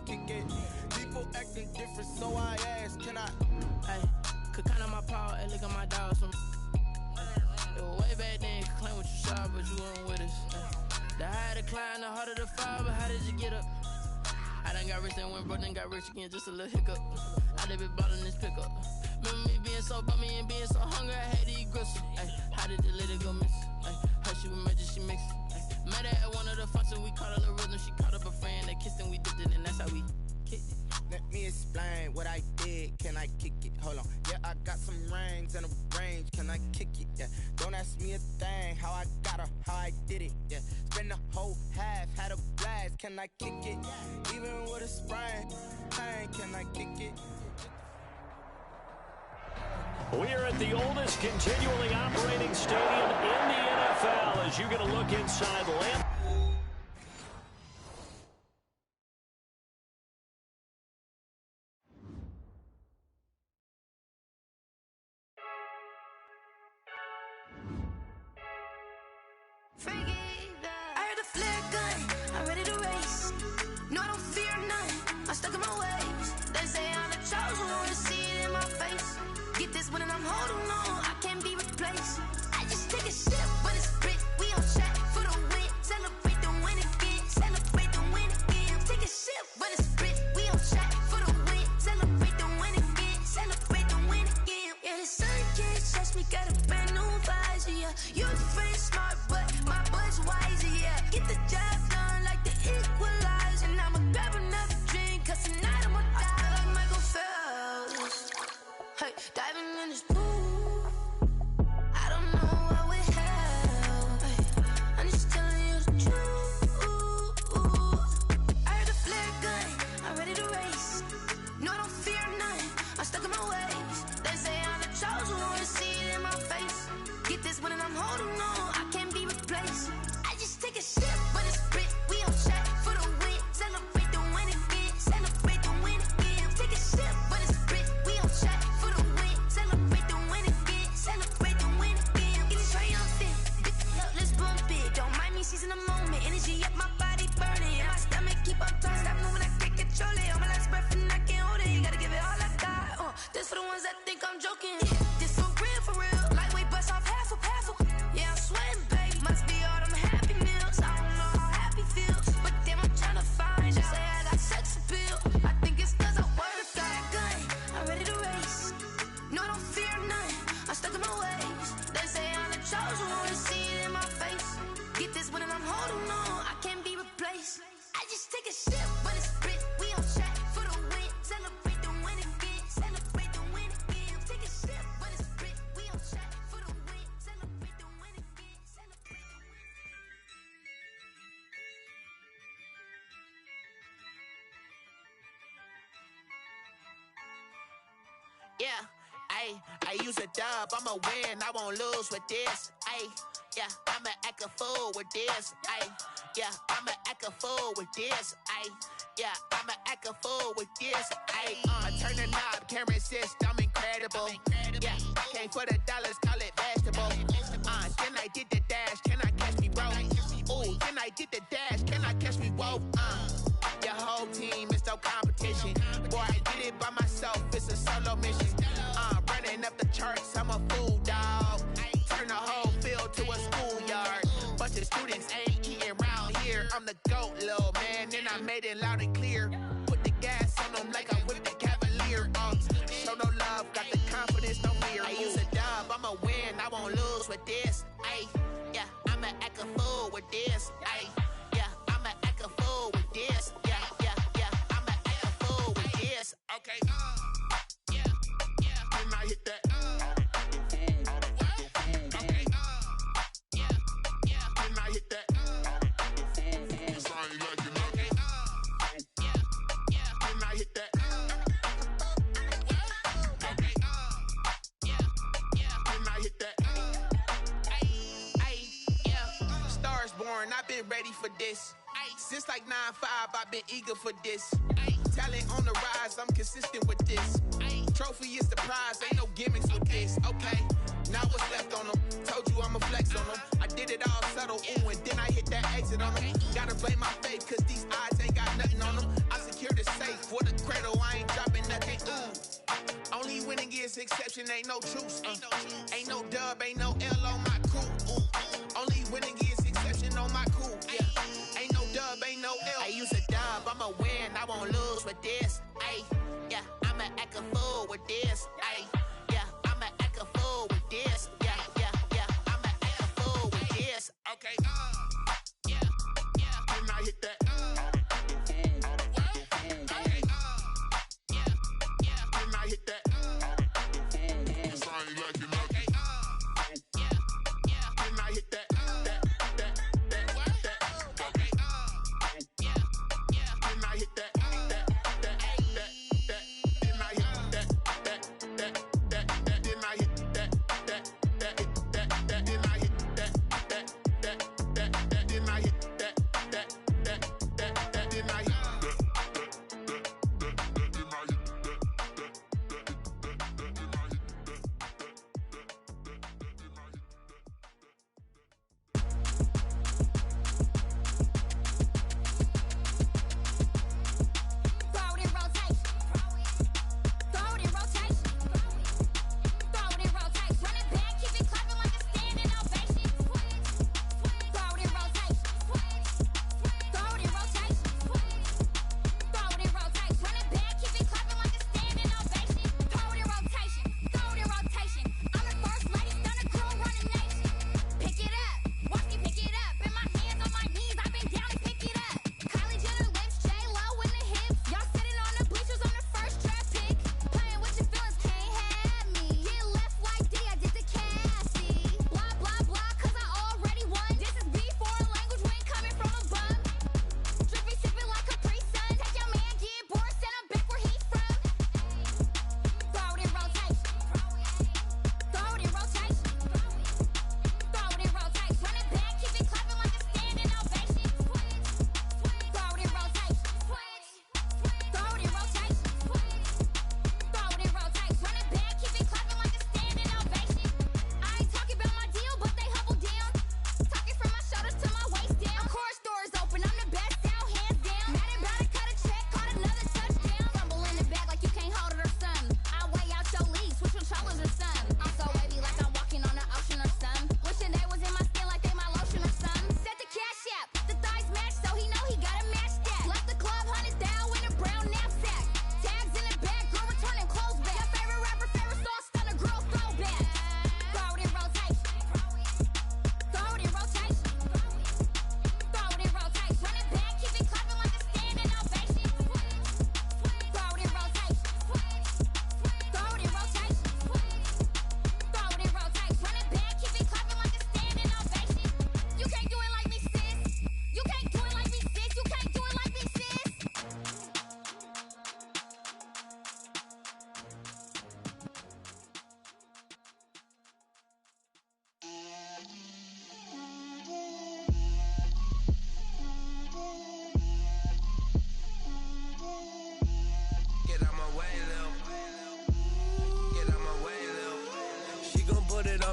kick it? People acting different, so I ask, can I? Hey, could count on my power, hey, look at my dogs from. It was way back then, could claim what you saw, but you weren't with us. The higher the climb, the harder the fall, but how did you get up? I done got rich and went broke, then got rich again, just a little hiccup. I done been ballin' this pickup. Remember me being so bummy and being so hungry, I had to eat gristle. Ay, how did the lady go miss? Ay, her she was major, she mixed. Ay, met her at one of the functions, we caught a little rhythm. She caught up a friend, they kissed and we dipped it, and that's how we kicked it. Let me explain what I did, can I kick it? Hold on, yeah, I got some rings and a range, can I kick it? Yeah, don't ask me a thing, how I got her, how I did it. Yeah, spend the whole half, had a blast, can I kick it? Even with a sprain, pain, can I kick it? We are at the oldest continually operating stadium in the NFL as you get a look inside Lamp. I heard a flare gun, I'm ready to race. No, I don't fear none, I'm stuck in my ways. They say I'm the chosen one, to see it in my face. Get this one and I'm holding on, I can't be replaced. I just take a sip when it's split, we on track for the win. Celebrate the win again, celebrate the win again. Take a sip when it's split, we on track for the win. Celebrate the win again, celebrate the win again. Yeah, the sun can't touch me, got a brand new visor, yeah. You friend smart, but my bud's wiser, yeah. Get the job done like the equalizer. And I'ma grab another drink, cause tonight I'ma die. I feel like Michael Phelps. Hey, diving in this pool. I don't know what would help. Hey, I'm just telling you the truth. I heard a flare gun, I'm ready to race. No, I don't fear none, I'm stuck in my ways. They say I'm the chosen one, to see it in my face. Get this one and I'm holding on, I can't be replaced. I just take a sip when it's split, we on track for the win. Celebrate the win again, celebrate the win again. Take a sip when it's split, we on track for the win. Celebrate the win again, celebrate the win again. Get it triumphant, look, let's bump it. Don't mind me seizing the moment, energy up my body burning. And my stomach keep on turning, stop moving, I can't control it. On my last breath and I can't hold it, you gotta give it all I got. This for the ones that think I'm joking. This for real. Lightweight bust off half a. Yeah, I'm sweating, baby. Must be all them happy meals. I don't know how happy feels, but damn, I'm trying to find out. Say I got sex appeal. I think it's cause I wear the flag gun. I'm ready to race. No, I don't fear none, I'm stuck in my ways. They say I'm the chosen one, to see it in my face. Get this one and I'm holding on, I can't be replaced. I just take a sip when it's split, we on track for the win. Celebrate the win again, celebrate the win again. Take a sip when it's split, we on track for the win. Celebrate the win again, celebrate the win. Yeah, I use a dub, I'ma win, I won't lose with this. Yeah, I'ma act a fool with this. Yeah, I'ma act a fool with this. Yeah, I'ma act a fool with this. I turn the knob, can't resist, I'm incredible. Yeah, came for the dollars, call it vegetable. Then I did the dash, can I catch me, bro? Ooh, then I did the dash, can I catch me, whoa? Your whole team is no competition. Boy, I did it by myself, it's a solo mission. Running up the charts, I'm a fool, dog. Turn the whole field to a schoolyard. Bunch of students ain't eating round here. I'm the GOAT, little man, and I made it loud and clear. Put the gas on them like I'm with the Cavalier. Show no love, got the confidence, no fear. I use a dub, I'ma win, I won't lose with this. Yeah, I'ma act a fool with this. Yeah, I'ma act a fool with this. Yeah, I'ma act a fool with this. Okay, yeah, and I hit that. Okay, yeah, and I hit that. And I hit that. Okay, and I hit that. Yeah, stars born, I've been ready for this. Since like 9-5, I've been eager for this. Talent on the rise, I'm consistent with this. Trophy is the prize, ain't no gimmicks with this. Okay, now what's left on them? Told you I'ma flex on them. I did it all subtle, ooh, and then I hit that exit on them. Gotta blame my faith, cause these eyes ain't got nothing on them. I secured the is exception, ain't no truce. Ain't no dub, ain't no L on my cool. Only winning is exception on my cool. Yeah. Ain't no dub, ain't no L. I use a dub, I'ma win, I won't lose with this. Ay, yeah, I'ma act a fool with this. Ay, yeah, I'ma act a fool with this. Yeah, yeah, yeah, I'ma act a fool with this. Okay, yeah, yeah. When I hit that, hit that. Cause I ain't liking nothing. Yeah, yeah. When I hit that, okay. Yeah, yeah. When I hit that, then I hit that, then I hit that, then I hit that, then I hit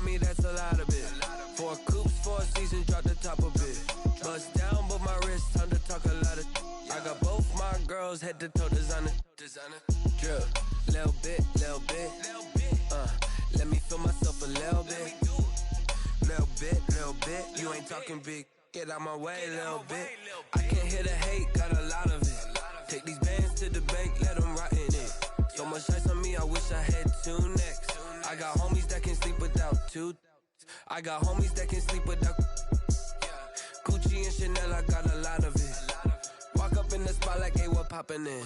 on me, that's a lot of it. 4 coops, 4 seasons, drop the top of it. Bust down, but my wrist, time to talk a lot of. I got both my girls head to toe designer. Drip, little bit. Let me feel myself a little bit. Little bit. You ain't talking big. Get out my way, little bit. I can't hear the hate, got a lot of it. Take these bands to the bank, let them rot in it. So much ice on me, I wish I had 2 necks. I got homies that can sleep without 2. I got homies that can sleep without. Gucci and Chanel, I got a lot of it. Walk up in the spot like, hey, what poppin' in?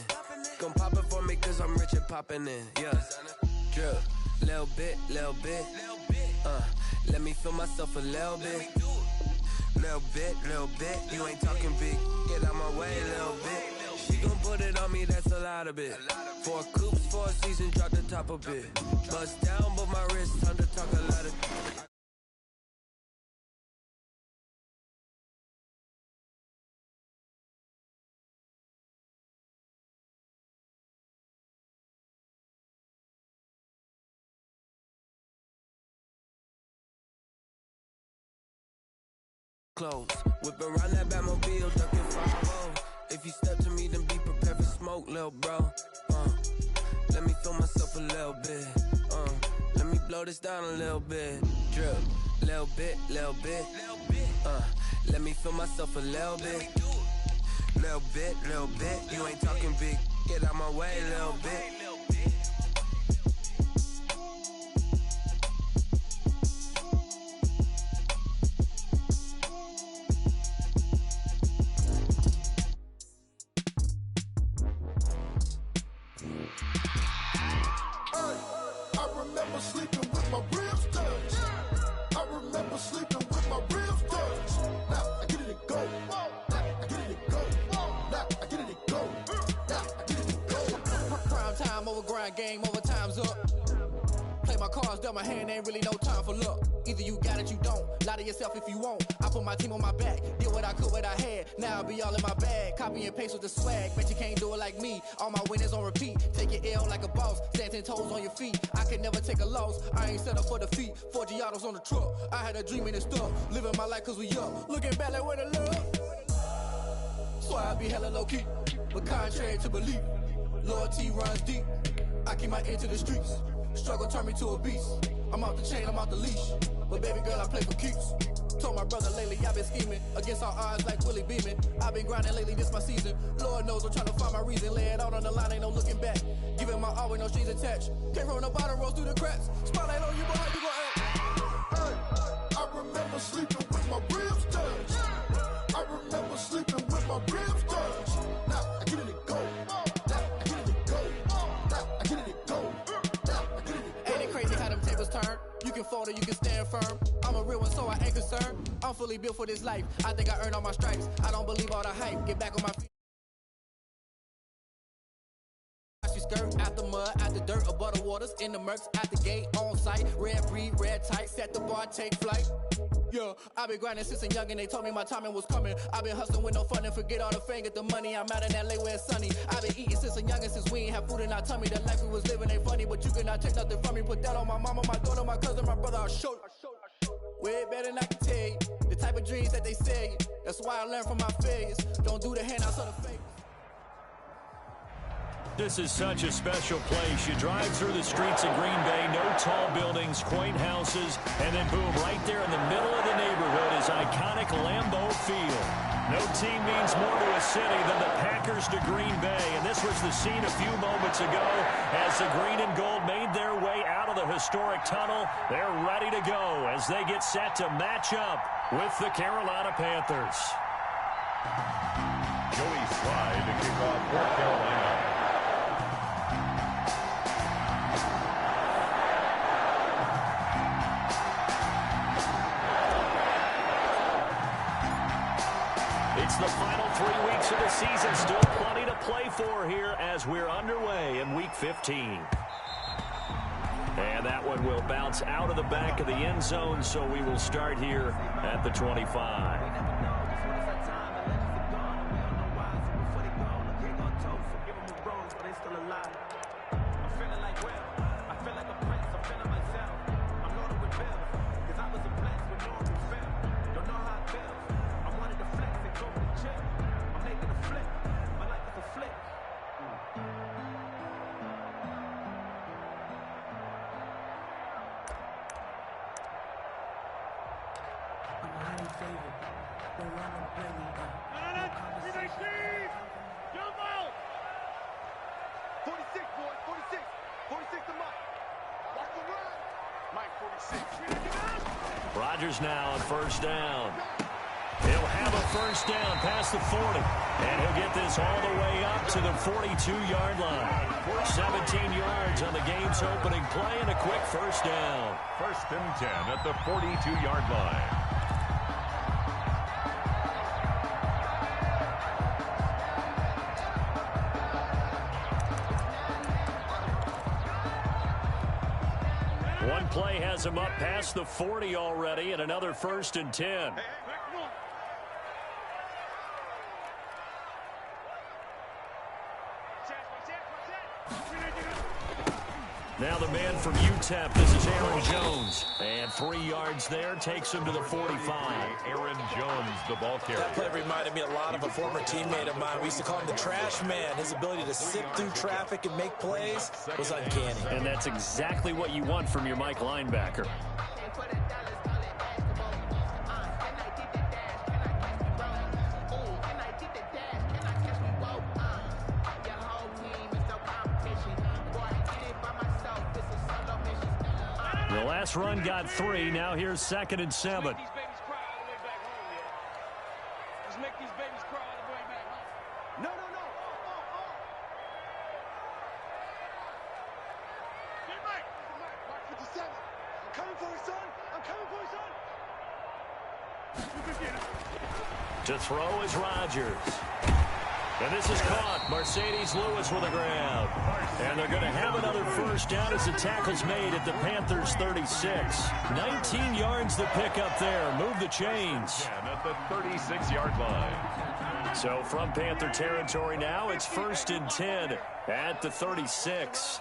Gon' pop it for me cause I'm rich and poppin' in. Yeah, drip, little bit. Let me feel myself a little bit. Little bit. You ain't talking big. Get out my way, little bit. She gon' put it on me, that's a lot of it. 4 coops, 4 seasons, drop the top a bit. Bust down, but my wrist, time to talk a lot of. Clothes, whip around that Batmobile, ducking 5-0. If you step to me, then be prepared for smoke, lil' bro. Let me feel myself a little bit. Let me blow this down a little bit. Drip, little bit, little bit. Let me feel myself a little bit. Little bit, little bit. You ain't talking big. Get out my way, little bit. Game over, time's up. Play my cards, dealt my hand, ain't really no time for luck. Either you got it, you don't. Lie to yourself if you won't. I put my team on my back, did what I could, what I had. Now I'll be all in my bag. Copy and paste with the swag. Bet you can't do it like me. All my winners on repeat. Take your L like a boss. Stand 10 toes on your feet. I can never take a loss. I ain't set up for defeat. 4 Giottos on the truck. I had a dream and it's stuck. Living my life cause we up. Looking back like where the love. So I be hella low key. But contrary to belief, loyalty runs deep. I keep my ear to the streets. Struggle turned me to a beast. I'm off the chain, I'm off the leash. But baby girl, I play for keeps. Told my brother lately, I've been scheming against all odds like Willie Beeman. I've been grinding lately, this my season. Lord knows I'm trying to find my reason. Lay it out on the line, ain't no looking back. Giving my all with no strings attached. Came from the bottom, rose through the cracks. Spotlight on you, but how you gon' act? Hey, I remember sleeping with my ribs touched. I remember sleeping with my ribs touched. Now I get it and go. Turn. You can fold or you can stand firm. I'm a real one, so I ain't concerned. I'm fully built for this life. I think I earned all my stripes. I don't believe all the hype. Get back on my feet. Skirt out the mud, out the dirt, above the waters, in the murks, out the gate, on site, red breed, red tight, set the bar, take flight. Yeah, I've been grinding since a youngin', they told me my timing was coming. I've been hustling with no fun and forget all the fame, get the money. I'm out in LA where it's sunny. I've been eating since a youngin', since we ain't have food in our tummy. The life we was living ain't funny, but you cannot take nothing from me. Put that on my mama, my daughter, my cousin, my brother, I'll show you. Way better than I can tell you. The type of dreams that they sell you. That's why I learned from my failures. Don't do the handouts or the fake. This is such a special place. You drive through the streets of Green Bay, no tall buildings, quaint houses, and then boom, right there in the middle of the neighborhood is iconic Lambeau Field. No team means more to a city than the Packers to Green Bay, and this was the scene a few moments ago as the green and gold made their way out of the historic tunnel. They're ready to go as they get set to match up with the Carolina Panthers. Joey Slye to kick off for Carolina. It's the final 3 weeks of the season. Still plenty to play for here as we're underway in Week 15. And that one will bounce out of the back of the end zone, so we will start here at the 25. Rodgers now on first down. He'll have a first down past the 40. And he'll get this all the way up to the 42-yard line. 17 yards on the game's opening play and a quick first down. 1st and 10 at the 42-yard line. One play has him up past the 40 already, and another 1st and 10. Now the man from UTEP, this is Aaron Jones. And 3 yards there takes him to the 45. Aaron Jones the ball carrier. That play reminded me a lot of a former teammate of mine. We used to call him the trash man. His ability to sift through traffic and make plays was uncanny. And that's exactly what you want from your Mike linebacker. The last run got 3. Now here's 2nd and 7. To throw is Rodgers. And this is caught. Mercedes Lewis with a grab. And they're going to have another first down as the tackle's made at the Panthers' 36. 19 yards to pick up there. Move the chains. And at the 36-yard line. So from Panther territory now, it's 1st and 10 at the 36.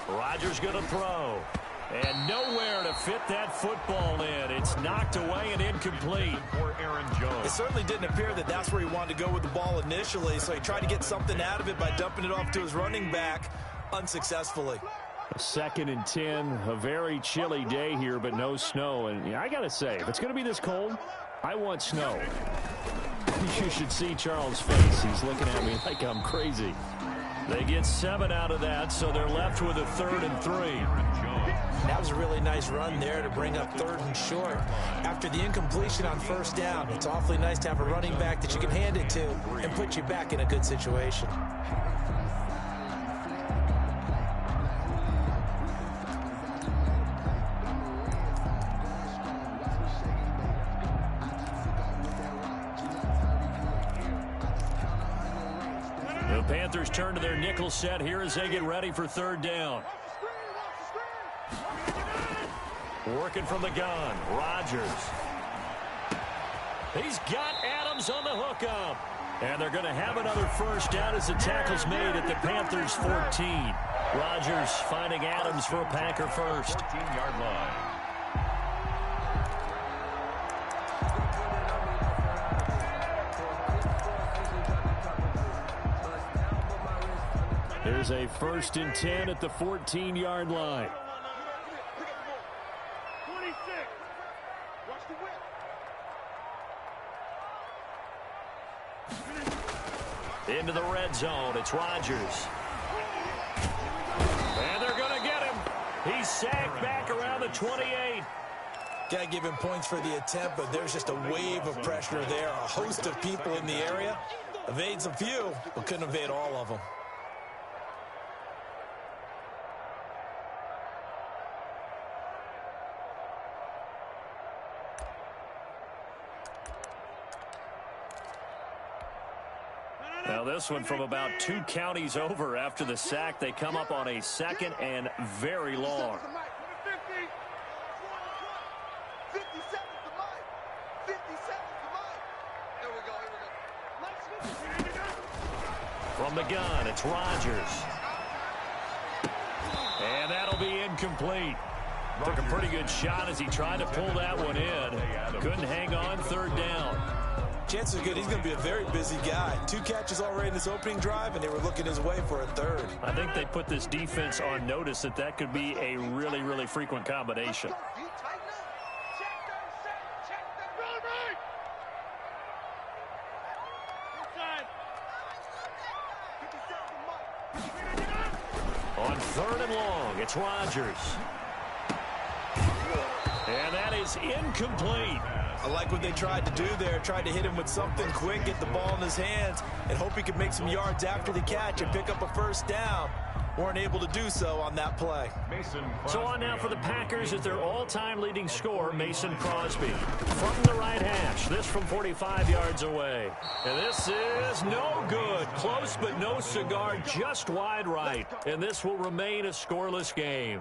Rodgers going to throw. And nowhere to fit that football in. It's knocked away and incomplete. For Aaron Jones. It certainly didn't appear that that's where he wanted to go with the ball initially, so he tried to get something out of it by dumping it off to his running back unsuccessful. 2nd and 10, a very chilly day here, but no snow. And I got to say, if it's going to be this cold, I want snow. You should see Charles' face. He's looking at me like I'm crazy. They get 7 out of that, so they're left with a 3rd and 3. That was a really nice run there to bring up 3rd and short. After the incompletion on 1st down, it's awfully nice to have a running back that you can hand it to and put you back in a good situation. The Panthers turn to their nickel set here as they get ready for 3rd down. Working from the gun, Rodgers. He's got Adams on the hookup. And they're going to have another first down as the tackle's made at the Panthers' 14. Rodgers finding Adams for a Packer first. 14-yard line. There's a 1st and 10 at the 14-yard line. Into the red zone, it's Rodgers. And they're going to get him. He's sacked back around the 28. Got to give him points for the attempt, but there's just a wave of pressure there. A host of people in the area. Evades a few, but couldn't evade all of them. Now this one from about 2 counties over after the sack. They come up on a 2nd and very long. From the gun, it's Rodgers. And that'll be incomplete. Took a pretty good shot as he tried to pull that one in. Couldn't hang on 3rd down. Chances are good he's going to be a very busy guy. 2 catches already in his opening drive, and they were looking his way for a 3rd. I think they put this defense on notice that that could be a really, really frequent combination. On 3rd and long, it's Rodgers. And that is incomplete. I like what they tried to do there. Tried to hit him with something quick, get the ball in his hands, and hope he could make some yards after the catch and pick up a first down. Weren't able to do so on that play. So on now for the Packers is their all-time leading scorer, Mason Crosby. From the right hash, this from 45 yards away. And this is no good. Close but no cigar, just wide right. And this will remain a scoreless game.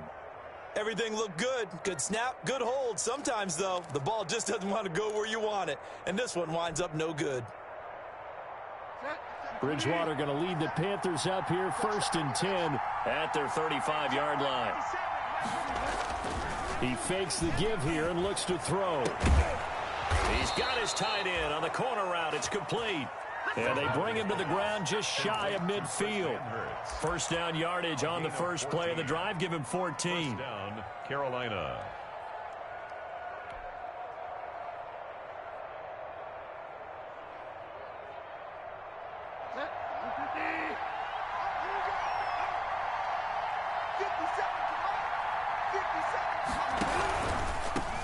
Everything looked good. Good snap, good hold. Sometimes, though, the ball just doesn't want to go where you want it. And this one winds up no good. Bridgewater going to lead the Panthers up here 1st and 10 at their 35-yard line. He fakes the give here and looks to throw. He's got his tight end on the corner route. It's complete. And they bring him to the ground just shy of midfield. First down yardage on the first play of the drive. Give him 14. First down, Carolina.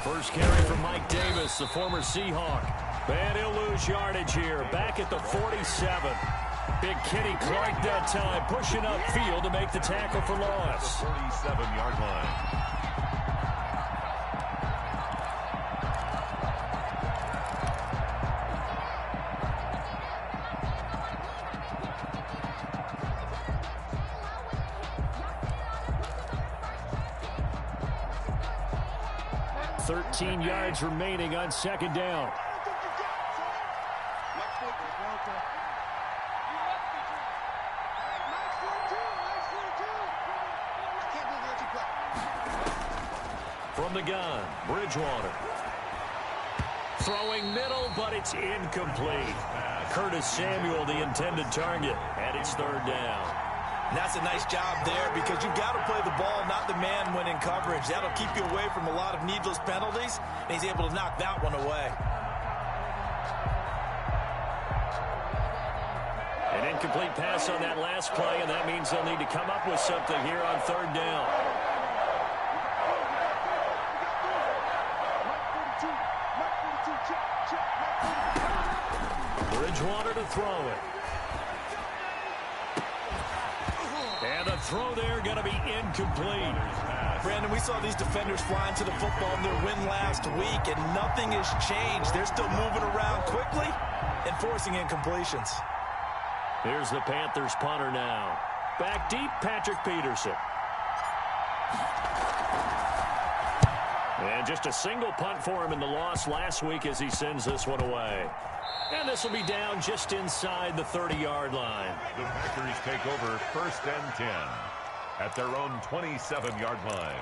First carry from Mike Davis, the former Seahawk. And he'll lose yardage here. Back at the 47. Big Kenny Clark that time, pushing upfield to make the tackle for loss. 47-yard line. Yards remaining on second down. From the gun, Bridgewater. Throwing middle, but it's incomplete. Curtis Samuel, the intended target, and it's third down. And that's a nice job there because you've got to play the ball, not the man when in coverage. That'll keep you away from a lot of needless penalties, and he's able to knock that one away. An incomplete pass on that last play, and that means they'll need to come up with something here on third down. Bridgewater to throw it. And the throw there going to be incomplete. Brandon, we saw these defenders flying to the football in their win last week, and nothing has changed. They're still moving around quickly and forcing incompletions. Here's the Panthers punter now. Back deep, Patrick Peterson. And just a single punt for him in the loss last week as he sends this one away. And this will be down just inside the 30-yard line. The Packers take over 1st and 10 at their own 27-yard line.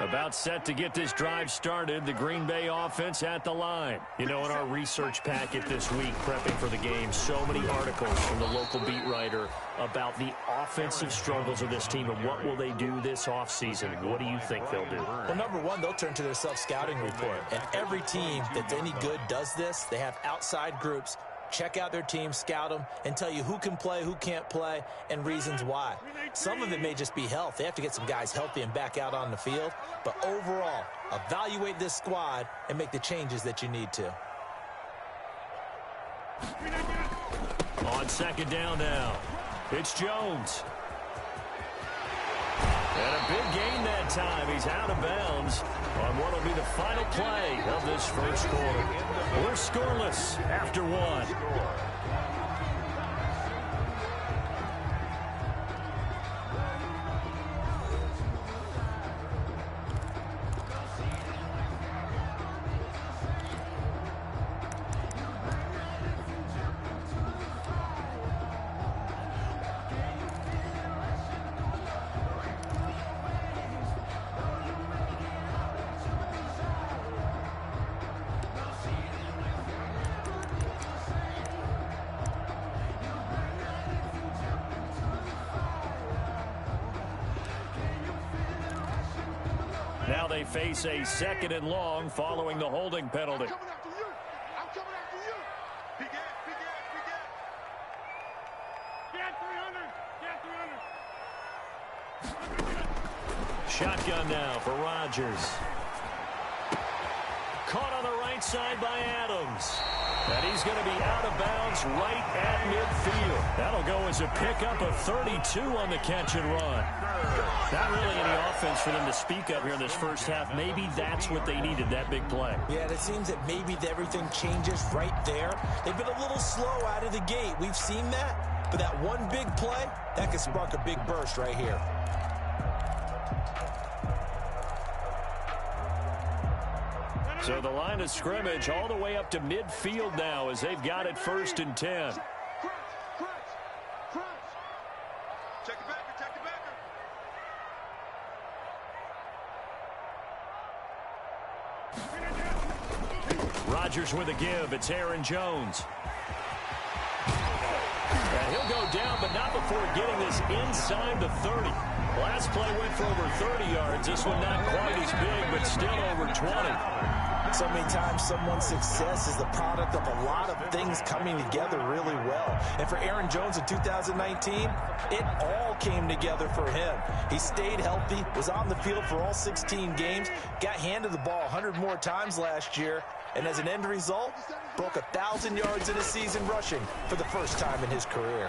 About set to get this drive started, the Green Bay offense at the line. You know, in our research packet this week, prepping for the game, so many articles from the local beat writer about the offensive struggles of this team and what will they do this offseason. What do you think they'll do? Well, number one, they'll turn to their self-scouting report. And every team that's any good does this. They have outside groups. Check out their team, scout them, and tell you who can play, who can't play, and reasons why. Some of it may just be health. They have to get some guys healthy and back out on the field. But overall, evaluate this squad and make the changes that you need to. On second down now, it's Jones. And a big gain that time. He's out of bounds on what will be the final play of this first quarter. We're scoreless after one. Now they face a 2nd and long following the holding penalty. I'm coming after you. Big ass. Get 300. Shotgun now for Rodgers. Caught on the right side by Adams. And he's going to be out of bounds right at midfield. That'll go as a pickup of 32 on the catch and run. Not really any offense for them to speak of here in this first half. Maybe that's what they needed, that big play. Yeah, and it seems that maybe everything changes right there. They've been a little slow out of the gate. We've seen that. But that one big play, that could spark a big burst right here. So the line of scrimmage all the way up to midfield now as they've got it 1st and 10. Rodgers with a give. It's Aaron Jones. And he'll go down, but not before getting this inside the 30. Last play went for over 30 yards. This one not quite as big, but still over 20. So many times someone's success is the product of a lot of things coming together really well. And for Aaron Jones in 2019, it all came together for him. He stayed healthy, was on the field for all 16 games, got handed the ball 100 more times last year, and as an end result, broke 1,000 yards in a season rushing for the first time in his career.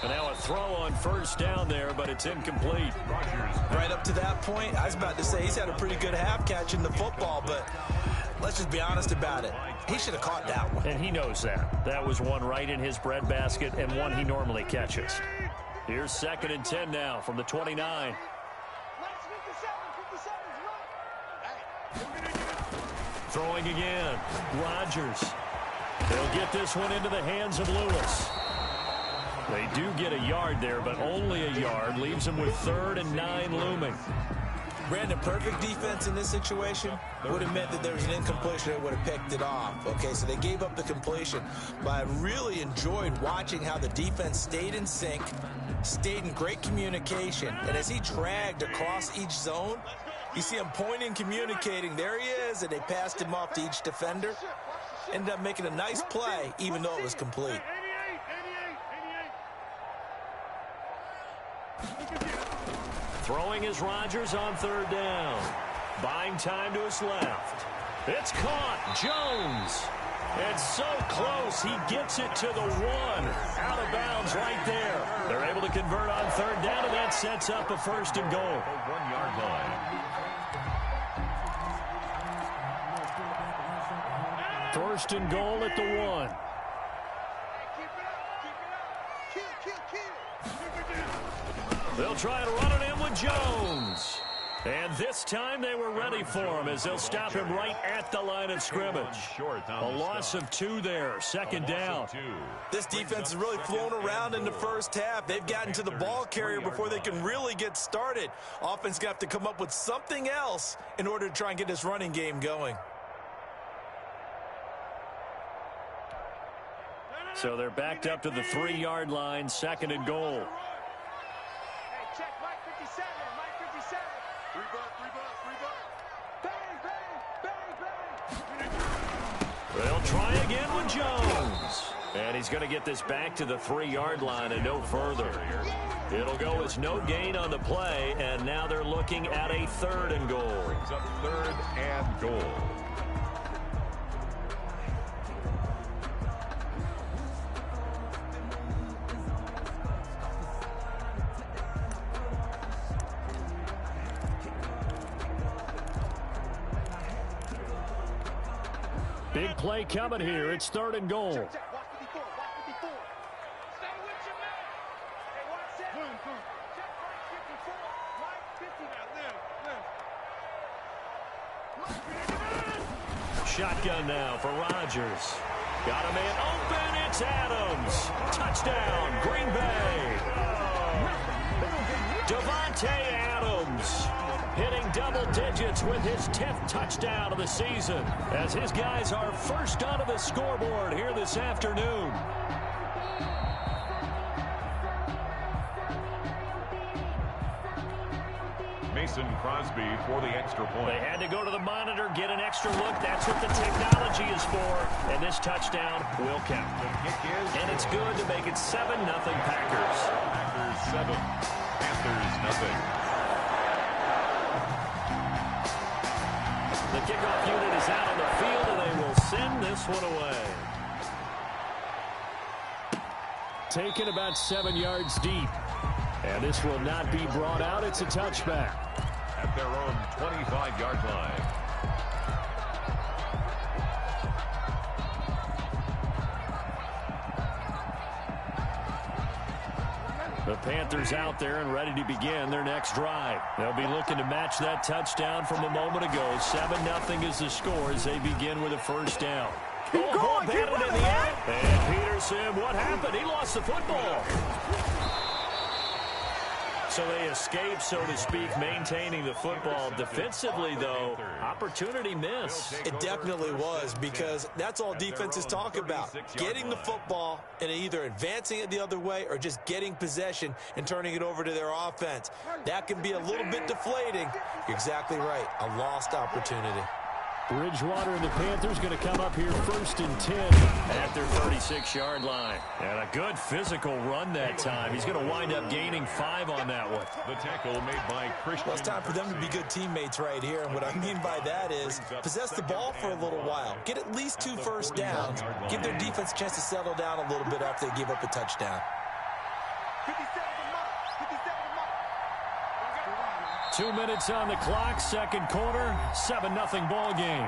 And now a throw on 1st down there, but it's incomplete. Right up to that point, I was about to say he's had a pretty good half catching the football, but let's just be honest about it. He should have caught that one. And he knows that. That was one right in his breadbasket and one he normally catches. Here's 2nd and 10 now from the 29. Throwing again. Rodgers. They'll get this one into the hands of Lewis. They do get a yard there, but only a yard. Leaves them with 3rd and 9 looming. Brandon, perfect defense in this situation would have meant that there was an incompletion that would have picked it off. Okay, so they gave up the completion. But I really enjoyed watching how the defense stayed in sync, stayed in great communication. And as he dragged across each zone, you see him pointing, communicating. There he is, and they passed him off to each defender. Ended up making a nice play, even though it was complete. Throwing is Rodgers on 3rd down. Buying time to his left. It's caught. Jones. And so close, he gets it to the 1. Out of bounds right there. They're able to convert on 3rd down, and that sets up a 1st and goal. 1-yard line. 1st and goal at the 1. They'll try to run it in with Jones. And this time they were ready for him as they'll stop him right at the line of scrimmage. A loss of 2 there, 2nd down. This defense has really flown around in the first half. They've gotten to the ball carrier before they can really get started. Offense got to come up with something else in order to try and get this running game going. So they're backed up to the 3-yard line, 2nd and goal. They'll try again with Jones. And he's going to get this back to the 3-yard line and no further. It'll go as no gain on the play, and now they're looking at a 3rd and goal. Brings up 3rd and goal. Big play coming here. It's 3rd and goal. Shotgun now for Rodgers. Got a man open. It's Adams. Touchdown, Green Bay. Devontae Adams hitting double digits with his 10th touchdown of the season as his guys are first onto the scoreboard here this afternoon. Mason Crosby for the extra point. They had to go to the monitor, get an extra look. That's what the technology is for. And this touchdown will count. The kick is and it's good to make it 7-0 Packers. Packers 7, Panthers nothing. The kickoff unit is out on the field, and they will send this one away. Taken about 7 yards deep. And this will not be brought out. It's a touchback. At their own 25-yard line. The Panthers out there and ready to begin their next drive. They'll be looking to match that touchdown from a moment ago. 7-0 is the score as they begin with a first down. Keep going, keep running, man. And Peterson, what happened? He lost the football. So they escape, so to speak, maintaining the football. Defensively, though, opportunity missed. It definitely was, because that's all defenses talk about. Getting the football and either advancing it the other way or just getting possession and turning it over to their offense. That can be a little bit deflating. You're exactly right. A lost opportunity. Bridgewater and the Panthers going to come up here 1st and 10 at their 36-yard line. And a good physical run that time. He's going to wind up gaining 5 on that one. The tackle made by Christian. Well, it's time for them to be good teammates right here. And what I mean by that is possess the ball for a little while. Get at least 2 first downs. Give their defense a chance to settle down a little bit after they give up a touchdown. 2 minutes on the clock, second quarter, 7-0 ball game.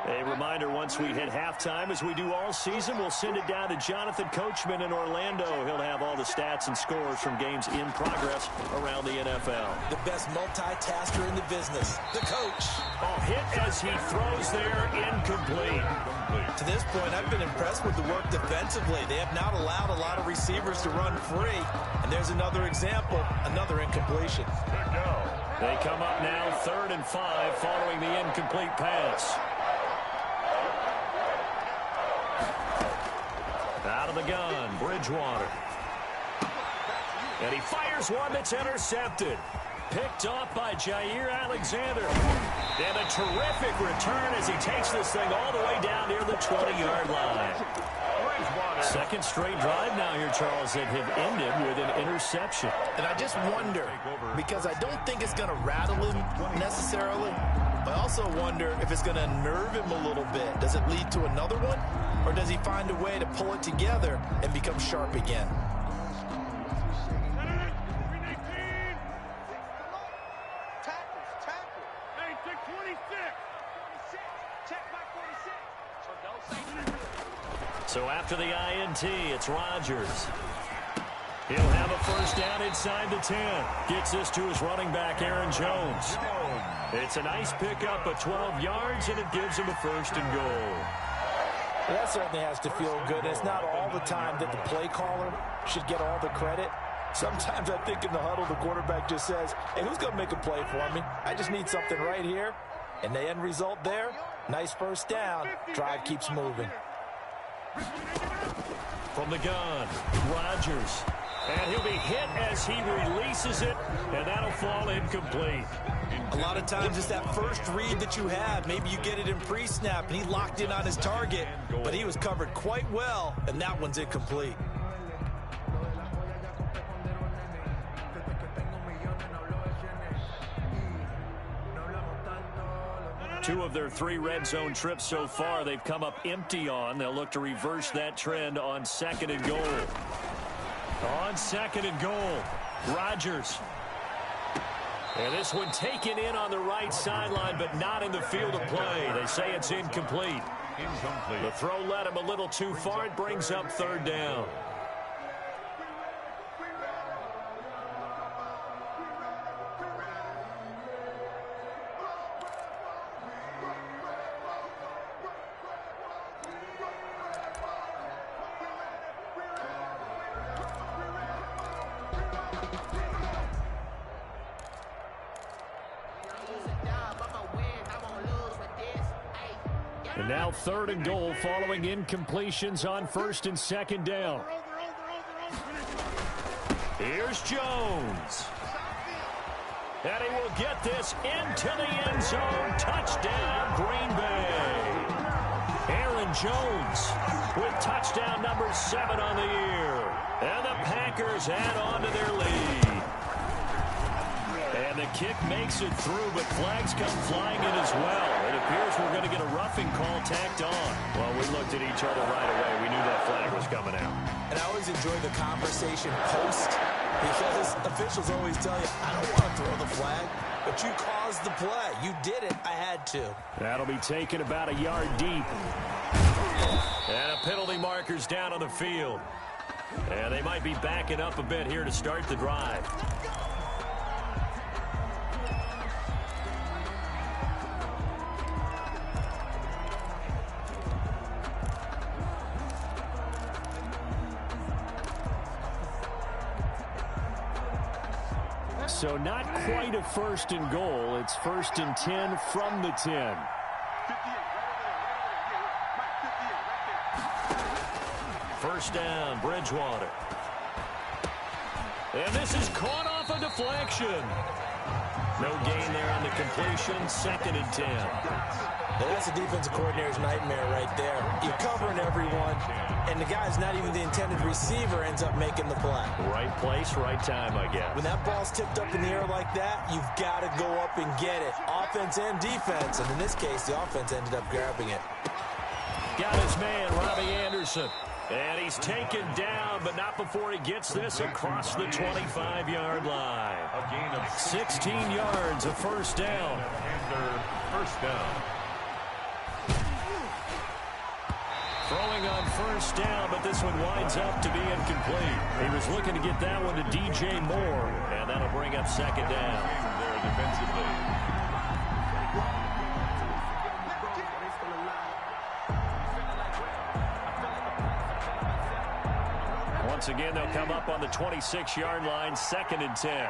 A reminder, once we hit halftime, as we do all season, we'll send it down to Jonathan Coachman in Orlando. He'll have all the stats and scores from games in progress around the NFL. The best multitasker in the business, the coach. Oh, hit as he throws there, incomplete. To this point, I've been impressed with the work defensively. They have not allowed a lot of receivers to run free. And there's another example, another incompletion. They come up now 3rd and 5 following the incomplete pass. Out of the gun, Bridgewater. And he fires one that's intercepted. Picked off by Jair Alexander. And a terrific return as he takes this thing all the way down near the 20-yard line. Second straight drive now here, Charles, that have ended with an interception. And I just wonder, because I don't think it's going to rattle him necessarily, but I also wonder if it's going to unnerve him a little bit. Does it lead to another one? Or does he find a way to pull it together and become sharp again? So after the INT, it's Rodgers. He'll have a first down inside the 10. Gets this to his running back, Aaron Jones. It's a nice pickup of 12 yards, and it gives him a 1st and goal. Well, that certainly has to feel good. It's not all the time that the play caller should get all the credit. Sometimes I think in the huddle, the quarterback just says, hey, who's going to make a play for me? I just need something right here. And the end result there, nice first down. Drive keeps moving. From the gun, Rodgers. And he'll be hit as he releases it, and that'll fall incomplete. A lot of times it's that first read that you have. Maybe you get it in pre-snap, and he locked in on his target, but he was covered quite well, and that one's incomplete. Two of their 3 red zone trips so far, they've come up empty on. They'll look to reverse that trend on 2nd and goal. On 2nd and goal, Rodgers. And this one taken in on the right sideline, but not in the field of play. They say it's incomplete. The throw led him a little too far. It brings up 3rd down. And now 3rd and goal following incompletions on 1st and 2nd down. Here's Jones. And he will get this into the end zone. Touchdown, Green Bay. Aaron Jones with touchdown number 7 on the year. And the Packers add on to their lead. And the kick makes it through, but flags come flying in as well. It appears we're going to get a roughing call tacked on. Well, we looked at each other right away. We knew that flag was coming out. And I always enjoy the conversation post, because officials always tell you, I don't want to throw the flag, but you caused the play. You did it. I had to. That'll be taken about a yard deep. And a penalty marker's down on the field. And they might be backing up a bit here to start the drive. So not quite a first and goal. It's 1st and 10 from the 10. First down, Bridgewater. And this is caught off a deflection. No gain there on the completion. 2nd and 10. Well, that's a defensive coordinator's nightmare right there. You're covering everyone, and the guy's not even the intended receiver ends up making the play. Right place, right time, I guess. When that ball's tipped up in the air like that, you've got to go up and get it. Offense and defense, and in this case, the offense ended up grabbing it. Got his man, Robbie Anderson. And he's taken down, but not before he gets this across the 25-yard line. A gain of 16 yards, a first down. First down. Throwing on first down, but this one winds up to be incomplete. He was looking to get that one to DJ Moore, and that'll bring up 2nd down. There defensively. Once again, they'll come up on the 26-yard line, 2nd and 10.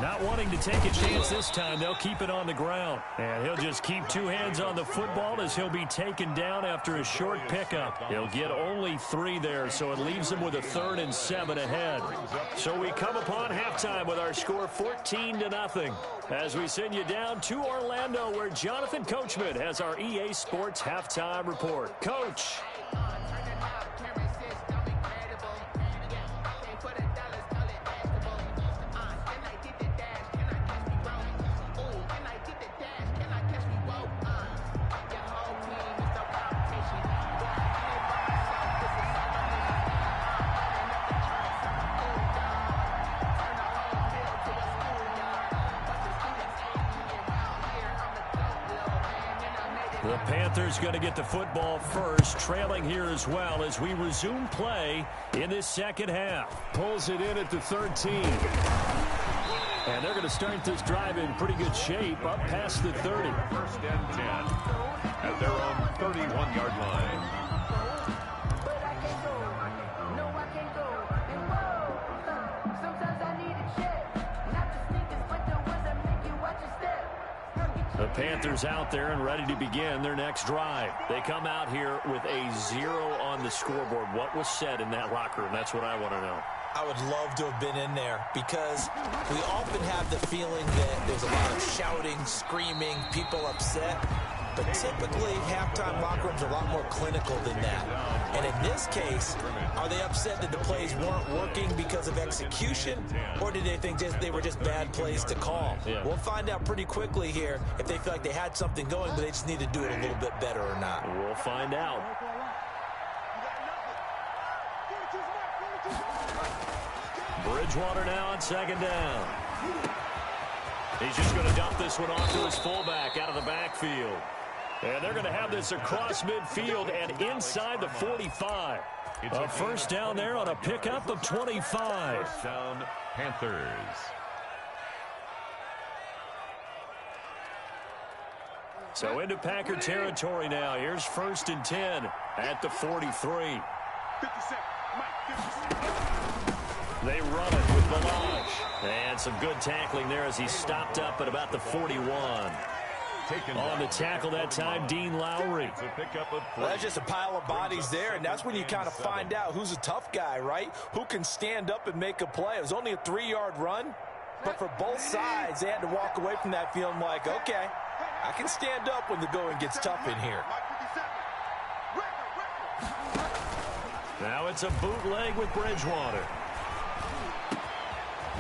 Not wanting to take a chance this time, they'll keep it on the ground. And he'll just keep 2 hands on the football as he'll be taken down after a short pickup. He'll get only 3 there, so it leaves him with a 3rd and 7 ahead. So we come upon halftime with our score 14-0. As we send you down to Orlando, where Jonathan Coachman has our EA Sports halftime report. Coach. The Panthers going to get the football first, trailing here as well as we resume play in this second half. Pulls it in at the 13. And they're going to start this drive in pretty good shape, up past the 30. 1st and 10 at their own 31-yard line. The Panthers out there and ready to begin their next drive. They come out here with a 0 on the scoreboard. What was said in that locker room? That's what I want to know. I would love to have been in there, because we often have the feeling that there's a lot of shouting, screaming, people upset. But typically, halftime locker rooms are a lot more clinical than that. And in this case, are they upset that the plays weren't working because of execution, or did they think they were just bad plays to call? Yeah. We'll find out pretty quickly here if they feel like they had something going, but they just need to do it a little bit better or not. We'll find out. Bridgewater now on 2nd down. He's just going to dump this one off to his fullback out of the backfield. And they're going to have this across midfield and inside the 45. A first down there on a pickup of 25. First down, Panthers. So into Packer territory now. Here's 1st and 10 at the 43. They run it with Balaj. And some good tackling there as he stopped up at about the 41. On the tackle that time, Dean Lowry. Well, that's just a pile of bodies there, and that's when you kind of find out who's a tough guy, right? Who can stand up and make a play. It was only a 3-yard run, but for both sides, they had to walk away from that feeling like, okay, I can stand up when the going gets tough in here. Now it's a bootleg with Bridgewater.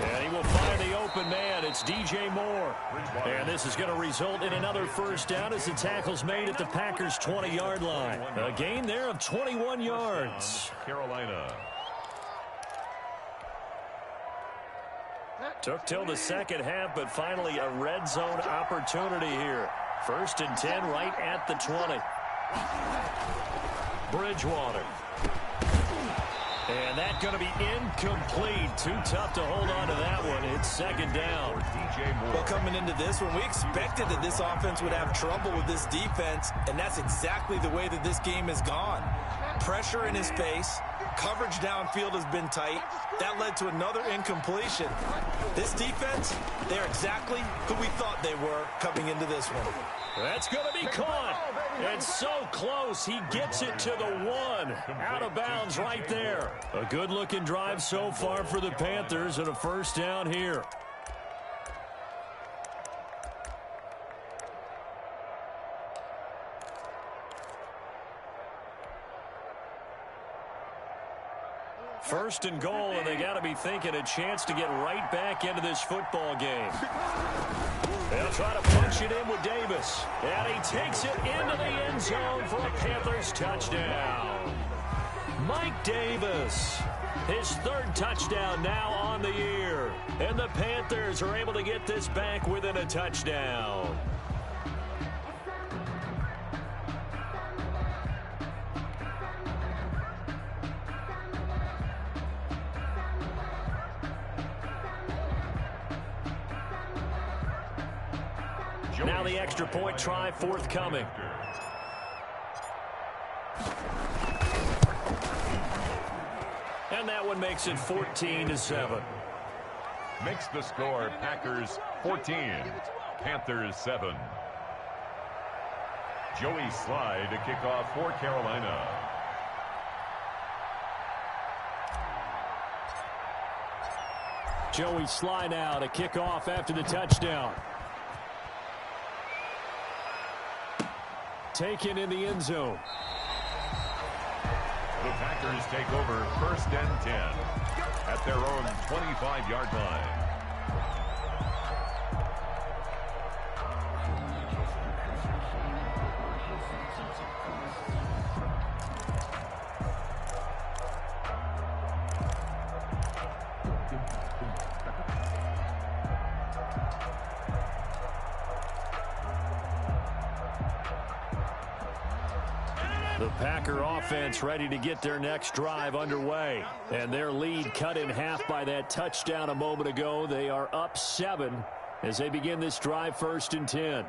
And he will find the open man. It's DJ Moore. And this is going to result in another first down as the tackle's made at the Packers' 20-yard line. A gain there of 21 yards. Carolina. Took till the second half, but finally a red zone opportunity here. 1st and 10 right at the 20. Bridgewater. And that's going to be incomplete. Too tough to hold on to that one. It's second down. Well, coming into this one, we expected that this offense would have trouble with this defense, and that's exactly the way that this game has gone. Pressure in his face. Coverage downfield has been tight. That led to another incompletion. This defense, they're exactly who we thought they were coming into this one. That's going to be caught. It's so close. He gets it to the 1. Out of bounds right there. A good-looking drive so far for the Panthers and a first down here. First and goal, and they got to be thinking a chance to get right back into this football game. They'll try to punch it in with Davis. And he takes it into the end zone for a Panthers touchdown. Mike Davis, his 3rd touchdown now on the year. And the Panthers are able to get this back within a touchdown. Now the extra point try forthcoming. And that one makes it 14-7. Makes the score Packers 14, Panthers 7. Joey Slye to kick off for Carolina. Joey Slye now to kick off after the touchdown. Taken in the end zone. The Packers take over 1st and 10 at their own 25-yard line. The Packer offense ready to get their next drive underway. And their lead cut in half by that touchdown a moment ago. They are up 7 as they begin this drive 1st and 10.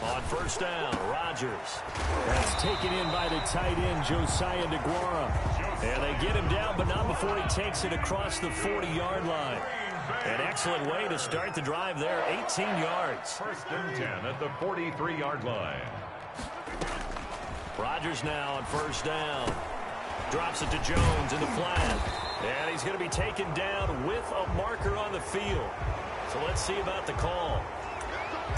On first down, Rodgers. That's taken in by the tight end, Josiah DeGuara. And they get him down, but not before he takes it across the 40-yard line. An excellent way to start the drive there, 18 yards. 1st and 10 at the 43-yard line. Rodgers now on first down. Drops it to Jones in the flat. And he's going to be taken down with a marker on the field. So let's see about the call.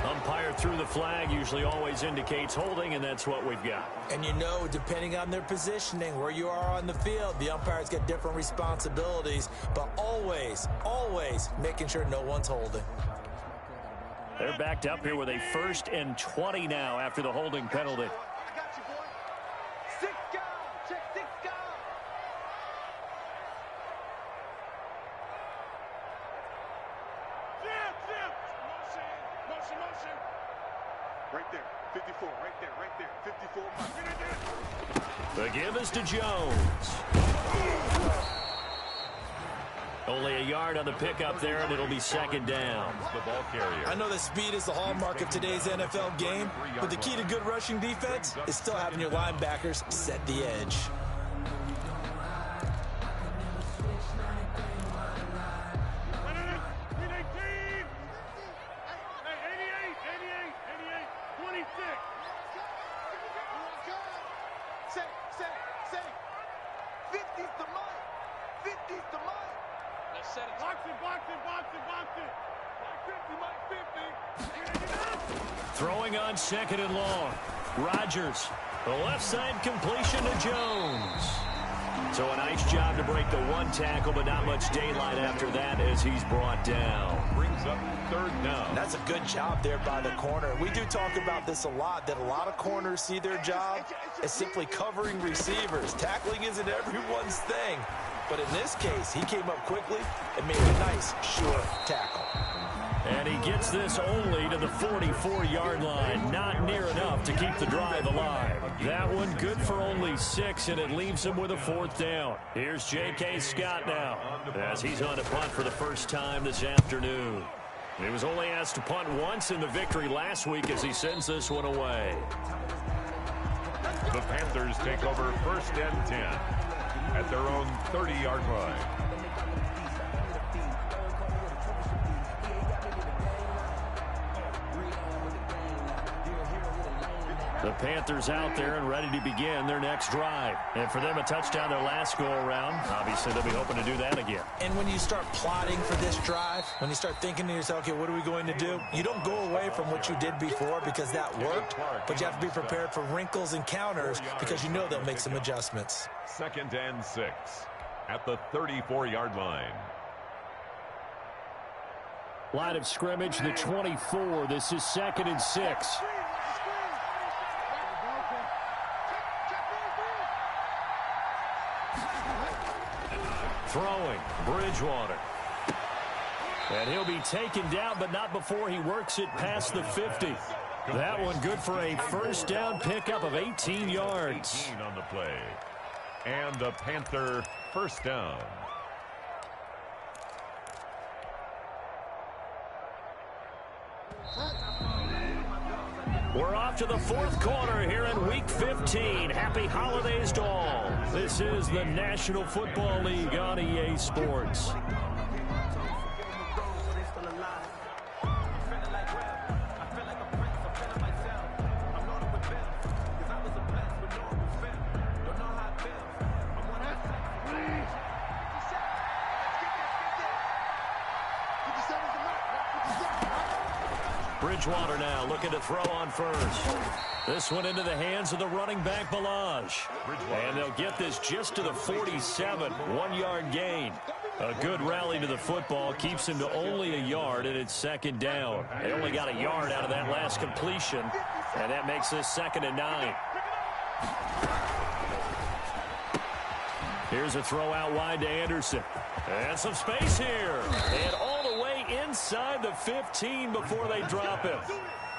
Umpire threw the flag, usually always indicates holding, and that's what we've got. And you know, depending on their positioning, where you are on the field, the umpires get different responsibilities, but always, always making sure no one's holding. They're backed up here with a 1st and 20 now after the holding penalty. Right there, 54, right there, 54. The give is to Jones. Only a yard on the pickup there, and it'll be 2nd down. The ball carrier. I know that speed is the hallmark of today's NFL game, but the key to good rushing defense is still having your linebackers set the edge. Throwing on 2nd and long. Rodgers, the left side completion to Jones. So a nice job to break the one tackle, but not much daylight after that as he's brought down. Brings up 3rd down. That's a good job there by the corner. We do talk about this a lot, that a lot of corners see their job as simply covering receivers. Tackling isn't everyone's thing. But in this case, he came up quickly and made a nice, sure tackle. And he gets this only to the 44-yard line. Not near enough to keep the drive alive. That one good for only 6, and it leaves him with a 4th down. Here's J.K. Scott now as he's on to punt for the first time this afternoon. He was only asked to punt once in the victory last week as he sends this one away. The Panthers take over 1st and 10 at their own 30-yard line. The Panthers out there and ready to begin their next drive. And for them, a touchdown their last go-around. Obviously, they'll be hoping to do that again. And when you start plotting for this drive, when you start thinking to yourself, okay, what are we going to do? You don't go away from what you did before because that worked, but you have to be prepared for wrinkles and counters because you know they'll make some adjustments. 2nd and 6 at the 34-yard line. Line of scrimmage, the 24. This is 2nd and 6. Throwing, Bridgewater. And he'll be taken down, but not before he works it past the 50. That one good for a 1st down pickup of 18 yards. 18 on the play. And a Panther 1st down. We're off to the 4th quarter here in Week 15. Happy holidays to all. This is the National Football League on EA Sports. Bridgewater now looking to throw on first. This one into the hands of the running back, Balaj. And they'll get this just to the 47, 1-yard gain. A good rally to the football keeps him to only a yard, and it's 2nd down. They only got a yard out of that last completion, and that makes this 2nd and 9. Here's a throw out wide to Anderson. And some space here. And all the way inside the 15 before they drop him.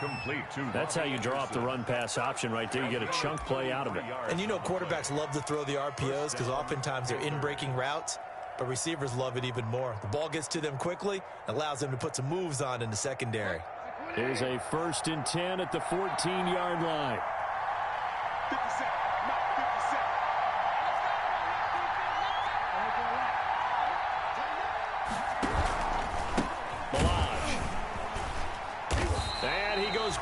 Complete to. That's how you draw up the run-pass option right there. You get a chunk play out of it. And you know quarterbacks love to throw the RPOs because oftentimes they're in-breaking routes, but receivers love it even more. The ball gets to them quickly, allows them to put some moves on in the secondary. Here's a 1st and 10 at the 14-yard line. 57.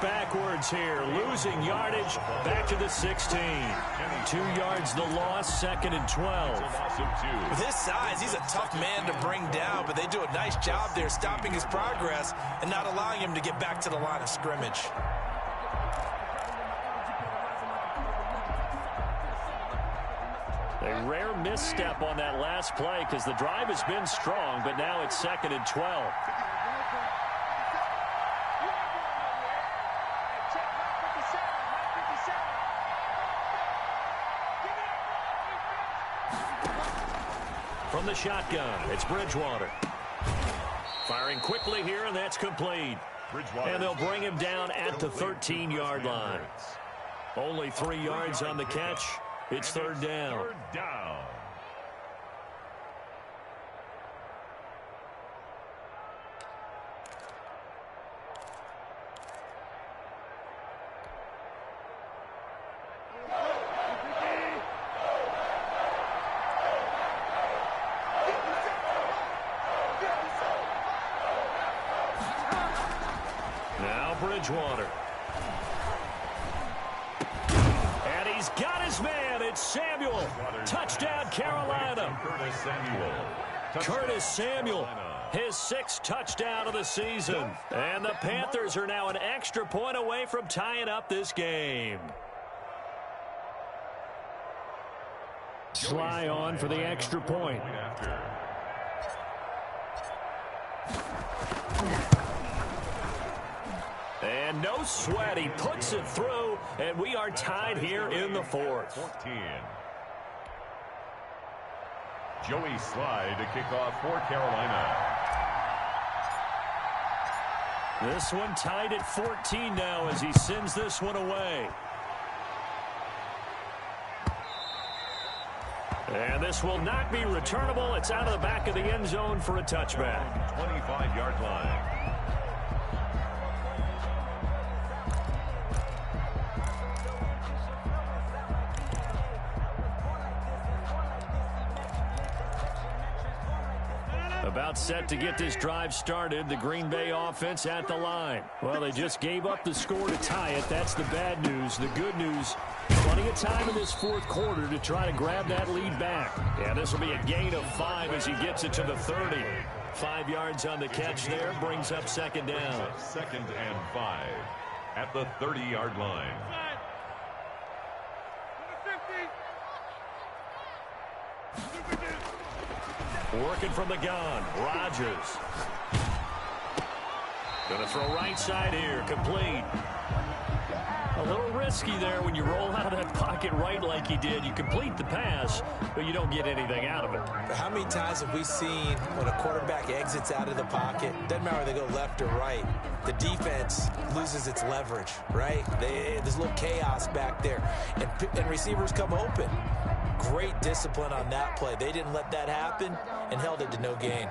backwards here, losing yardage back to the 16. 2 yards the loss, 2nd and 12. With his size, he's a tough man to bring down, but they do a nice job there stopping his progress and not allowing him to get back to the line of scrimmage. A rare misstep on that last play because the drive has been strong, but now it's 2nd and 12. From the shotgun, it's Bridgewater. Firing quickly here, and that's complete. And they'll bring him down at the 13-yard line. Only 3 yards on the catch. It's 3rd down. Now Bridgewater. And he's got his man. It's Samuel. Touchdown, Carolina. Curtis Samuel, his 6th touchdown of the season. And the Panthers are now an extra point away from tying up this game. Sly on for the extra point. And no sweat, he puts it through, and we are tied here in the 4th. 14. Joey Sly to kick off for Carolina. This one tied at 14 now as he sends this one away. And this will not be returnable. It's out of the back of the end zone for a touchback. 25-yard line. About set to get this drive started. The Green Bay offense at the line. Well, they just gave up the score to tie it. That's the bad news. The good news, plenty of time in this 4th quarter to try to grab that lead back. Yeah, this will be a gain of 5 as he gets it to the 30. 5 yards on the catch there. Brings up 2nd down. 2nd and 5 at the 30-yard line. Working from the gun, Rodgers. Gonna throw right side here, complete. A little risky there when you roll out of that pocket right like he did. You complete the pass, but you don't get anything out of it. How many times have we seen when a quarterback exits out of the pocket, doesn't matter whether they go left or right, the defense loses its leverage, right? There's a little chaos back there, and receivers come open. Great discipline on that play. They didn't let that happen and held it to no gain.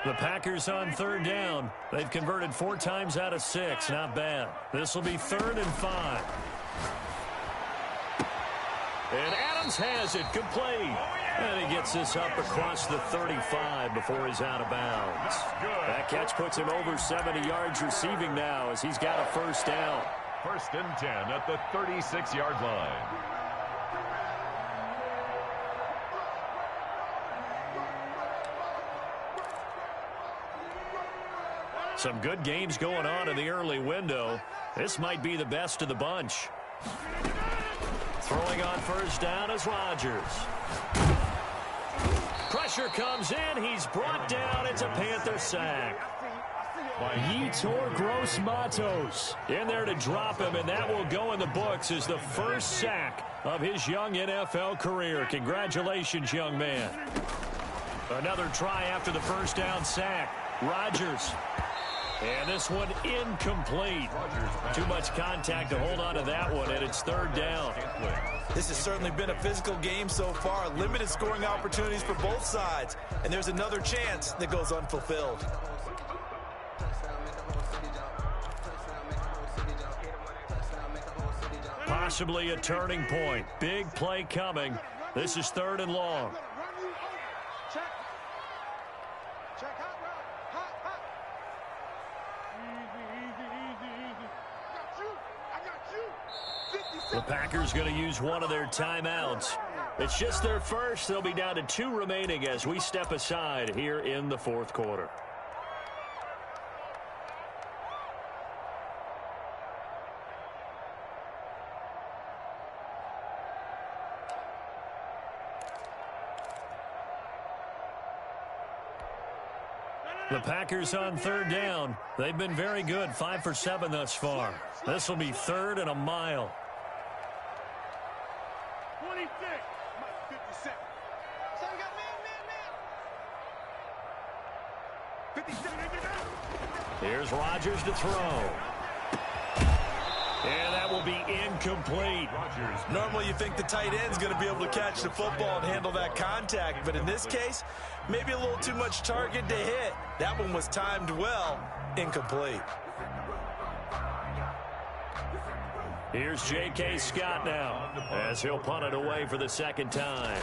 The Packers on 3rd down. They've converted 4 times out of 6. Not bad. This will be 3rd and 5. And Adams has it complete. And he gets this up across the 35 before he's out of bounds. That catch puts him over 70 yards receiving now as he's got a 1st down. 1st and 10 at the 36-yard line. Some good games going on in the early window. This might be the best of the bunch. Throwing on 1st down is Rodgers. Pressure comes in. He's brought down. It's a Panther sack. Yetur Gross-Matos in there to drop him, and that will go in the books as the 1st sack of his young NFL career. Congratulations, young man. Another try after the 1st down sack. Rodgers. And this one incomplete. Too much contact to hold on to that one, and it's 3rd down. This has certainly been a physical game so far. Limited scoring opportunities for both sides. And there's another chance that goes unfulfilled. Possibly a turning point. Big play coming. This is 3rd and long. The Packers going to use one of their timeouts. It's just their first. They'll be down to 2 remaining as we step aside here in the 4th quarter. The Packers on 3rd down. They've been very good, 5 for 7 thus far. This will be 3rd and a mile. 26. 57. Son got man. 57. Here's Rodgers to throw. And that will be incomplete. Normally you think the tight end's going to be able to catch the football and handle that contact, but in this case, maybe a little too much target to hit. That one was timed well. Incomplete. Here's J.K. Scott now as he'll punt it away for the 2nd time.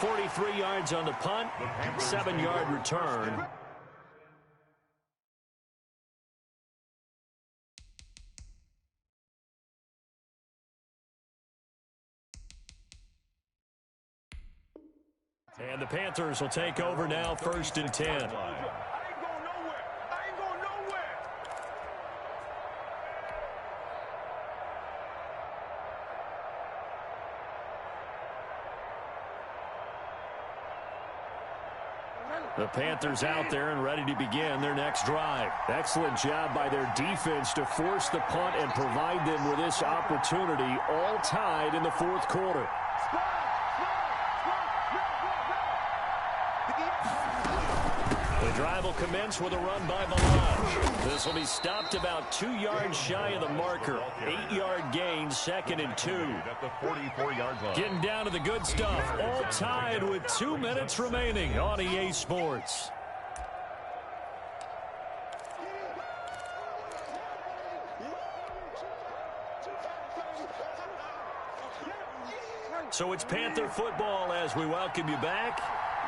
43 yards on the punt, 7-yard return. And the Panthers will take over now, 1st and 10. The Panthers out there and ready to begin their next drive. Excellent job by their defense to force the punt and provide them with this opportunity, all tied in the 4th quarter. The drive will commence with a run by Balaj. This will be stopped about 2 yards shy of the marker. 8-yard gain, 2nd and 2. At the 44-yard line. Getting down to the good stuff. All tied with 2 minutes remaining on EA Sports. So it's Panther football as we welcome you back.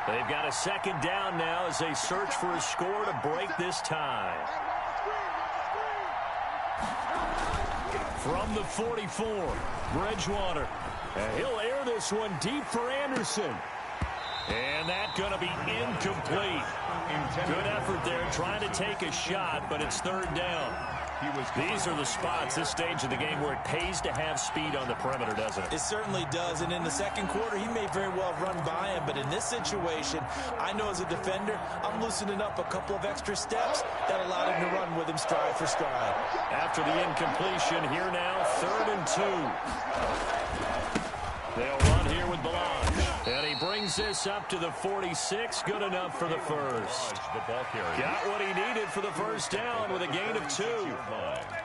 They've got a 2nd down now as they search for a score to break this tie. From the 44, Bridgewater. And he'll air this one deep for Anderson. And that's going to be incomplete. Good effort there trying to take a shot, but it's 3rd down. These are the spots, this stage of the game, where it pays to have speed on the perimeter, doesn't it? It certainly does, and in the 2nd quarter, he may very well run by him, but in this situation, I know as a defender, I'm loosening up a couple of extra steps that allowed him to run with him stride for stride. After the incompletion, here now, 3rd and 2. They'll run here with Balaj. And he brings this up to the 46. Good enough for the first. Got what he needed for the 1st down with a gain of 2.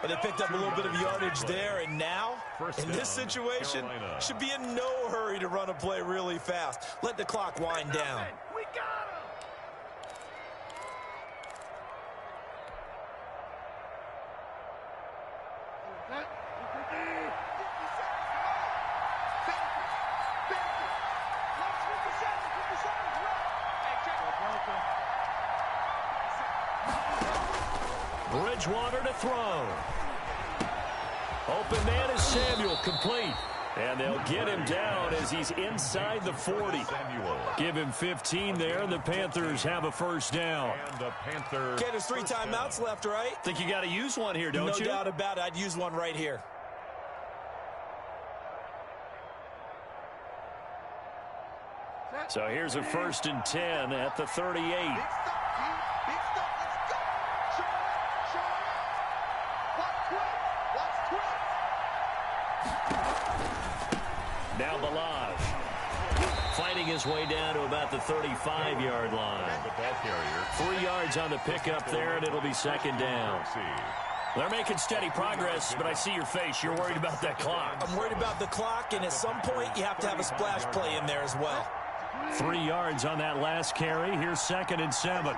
But they picked up a little bit of yardage there, and now, in this situation, should be in no hurry to run a play really fast. Let the clock wind down. We got him! Bridgewater to throw. Open man is Samuel, complete. And they'll get him down as he's inside the 40. Give him 15 there, and the Panthers have a 1st down. Okay, there's 3 timeouts left, right? Think you got to use one here, don't you? No doubt about it. I'd use one right here. So here's a 1st and 10 at the 38. Now Balaj fighting his way down to about the 35-yard line. 3 yards on the pickup there, and it'll be 2nd down. They're making steady progress, but I see your face. You're worried about that clock. I'm worried about the clock, and at some point you have to have a splash play in there as well. 3 yards on that last carry. Here's 2nd and 7.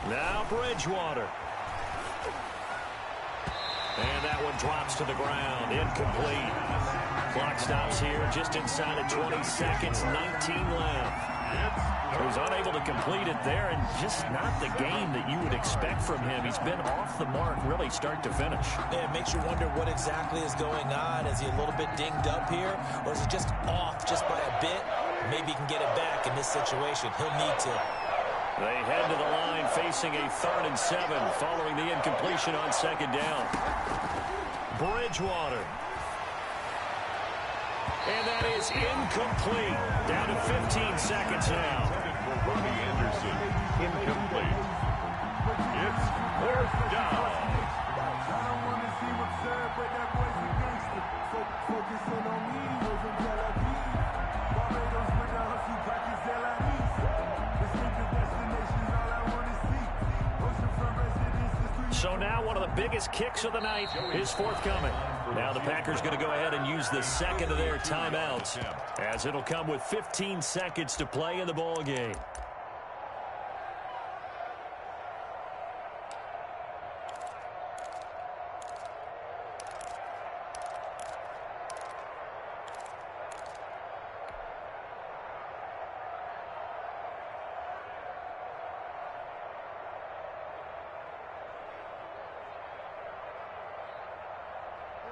Now Bridgewater. And that one drops to the ground. Incomplete. Clock stops here just inside of 20 seconds. 19 left. He was unable to complete it there, and just not the game that you would expect from him. He's been off the mark really start to finish. Yeah, it makes you wonder what exactly is going on. Is he a little bit dinged up here, or is it just off just by a bit? Maybe he can get it back in this situation. He'll need to. They head to the line facing a 3rd and 7 following the incompletion on 2nd down. Bridgewater. And that is incomplete. Down to 15 seconds now. Anderson, incomplete. It's 4th down. I don't want to see what's up, but that boy's a gangster. Focusing on me, wasn't Tel Aviv. Barbados with the hustle, pockets Tel Aviv. Distinctive destinations, all I want to see. Oceanfront residences. So now one of the biggest kicks of the night is forthcoming. Now the Packers going to go ahead and use the 2nd of their timeouts, as it'll come with 15 seconds to play in the ball game.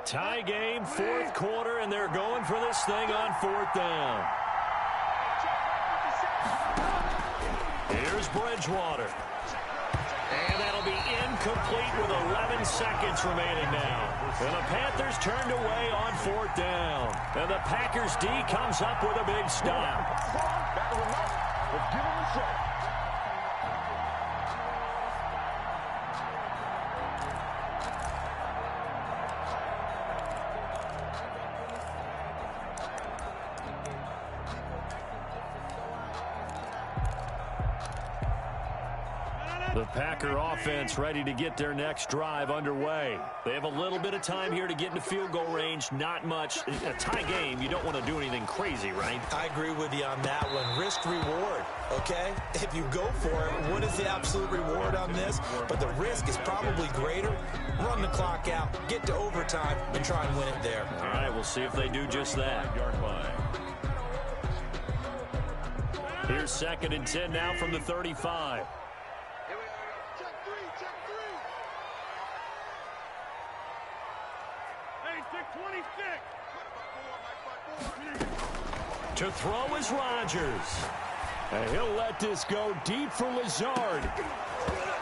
Tie game, fourth quarter, and they're going for this thing on fourth down. Here's Bridgewater. And that'll be incomplete with 11 seconds remaining now. And the Panthers turned away on fourth down. And the Packers D comes up with a big stop. The Packer offense ready to get their next drive underway. They have a little bit of time here to get into field goal range. Not much. A tie game, you don't want to do anything crazy, right? I agree with you on that one. Risk reward, okay? If you go for it, what is the absolute reward on this? But the risk is probably greater. Run the clock out, get to overtime, and try and win it there. All right, we'll see if they do just that. Yard line. Here's 2nd and 10 now from the 35. To throw is Rodgers. And he'll let this go deep for Lazard.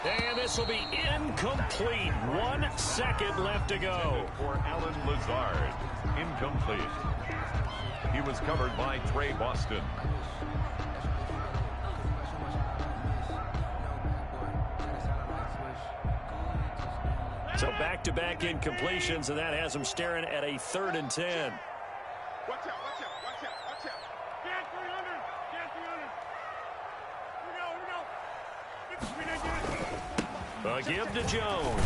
And this will be incomplete. 1 second left to go. For Alan Lazard. Incomplete. He was covered by Trey Boston. So back-to-back incompletions, and that has him staring at a 3rd and 10. Watch out, watch out, watch out, watch out. Get 300, get 300. Here we go. A give to Jones.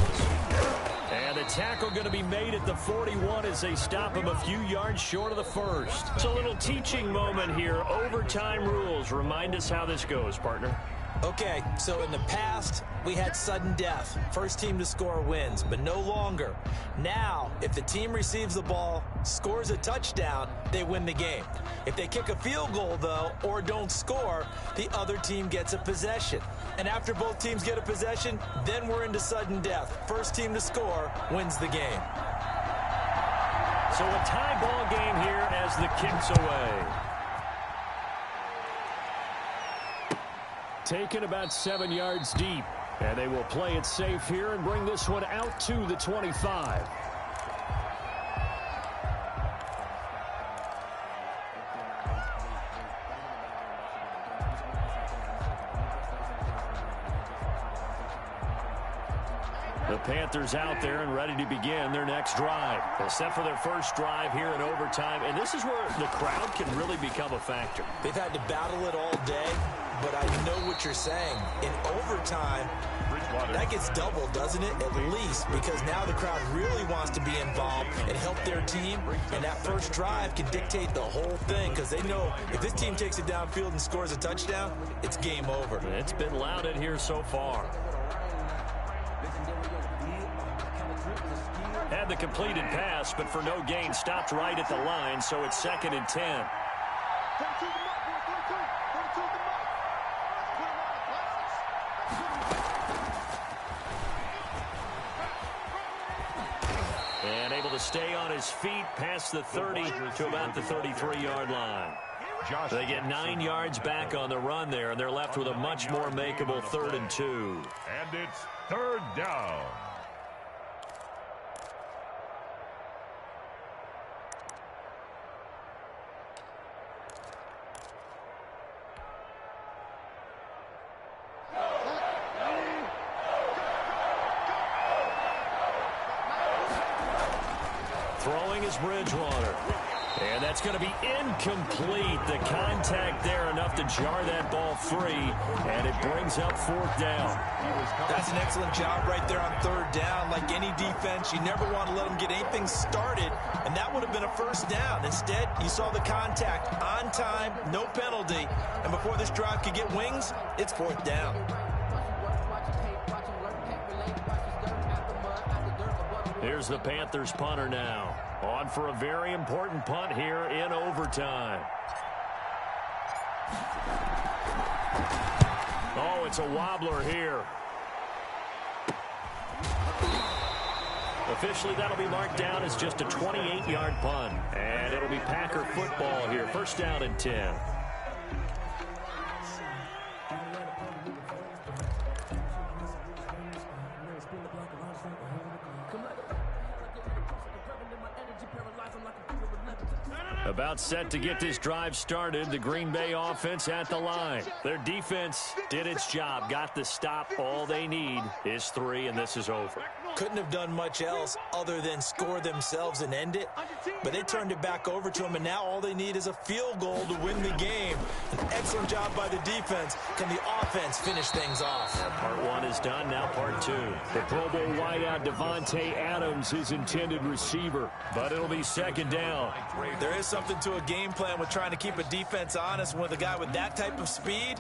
And the tackle going to be made at the 41 as they stop him a few yards short of the first. It's a little teaching moment here. Overtime rules. Remind us how this goes, partner. Okay, so in the past, we had sudden death. First team to score wins, but no longer. Now, if the team receives the ball, scores a touchdown, they win the game. If they kick a field goal, though, or don't score, the other team gets a possession. And after both teams get a possession, then we're into sudden death. First team to score wins the game. So a tie ball game here as the kick's away. Taken about 7 yards deep. And they will play it safe here and bring this one out to the 25. The Panthers out there and ready to begin their next drive. They're set for their first drive here in overtime, and this is where the crowd can really become a factor. They've had to battle it all day, but I know what you're saying. In overtime, that gets doubled, doesn't it? At least, because now the crowd really wants to be involved and help their team, and that first drive can dictate the whole thing because they know if this team takes it downfield and scores a touchdown, it's game over. It's been loud in here so far. Had the completed pass, but for no gain, stopped right at the line, so it's 2nd and 10. And able to stay on his feet past the 30 to about the 33-yard line. They get 9 yards back on the run there, and they're left with a much more makeable 3rd and 2. And it's 3rd down. Throwing is Bridgewater. And that's going to be incomplete. The contact there enough to jar that ball free, and it brings up 4th down. That's an excellent job right there on 3rd down. Like any defense, you never want to let them get anything started, and that would have been a 1st down. Instead, you saw the contact on time, no penalty, and before this drive could get wings, it's 4th down. Here's the Panthers punter now. On for a very important punt here in overtime. Oh, it's a wobbler here. Officially, that'll be marked down as just a 28-yard punt. And it'll be Packer football here. First down and 10. About set to get this drive started, the Green Bay offense at the line. Their defense did its job, got the stop. All they need is 3, and this is over. Couldn't have done much else other than score themselves and end it, but they turned it back over to them, and now all they need is a field goal to win the game. An excellent job by the defense. Can the offense finish things off? Part 1 is done, now part 2. The Pro Bowl wideout Devontae Adams is intended receiver, but it'll be second down. There is something to a game plan with trying to keep a defense honest. With a guy with that type of speed,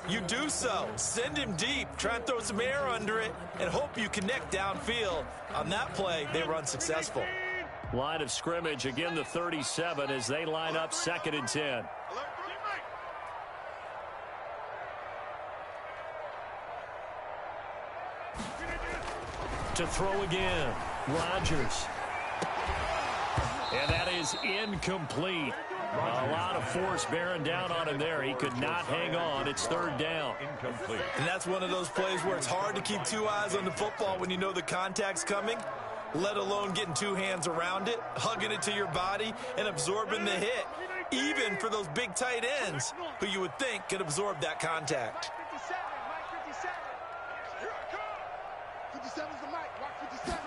you do so. Send him deep, try and throw some air under it, and hope you connect downfield. On that play, they were unsuccessful. Line of scrimmage, again the 37 as they line up second and 10. To throw again, Rodgers. And that is incomplete. A lot of force bearing down on him there. He could not hang on. It's third down. Incomplete. And that's one of those plays where it's hard to keep 2 eyes on the football when you know the contact's coming, let alone getting 2 hands around it, hugging it to your body, and absorbing the hit, even for those big tight ends who you would think could absorb that contact. 57's the mic. Watch 57.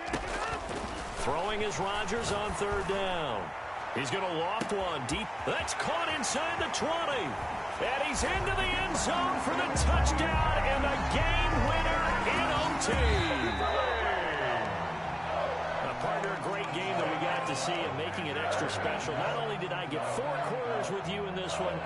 Throwing is Rodgers on third down. He's going to loft one deep. That's caught inside the 20. And he's into the end zone for the touchdown and a game winner in OT. Partner, a great game that we got to see and making it extra special. Not only did I get 4 quarters with you in this one,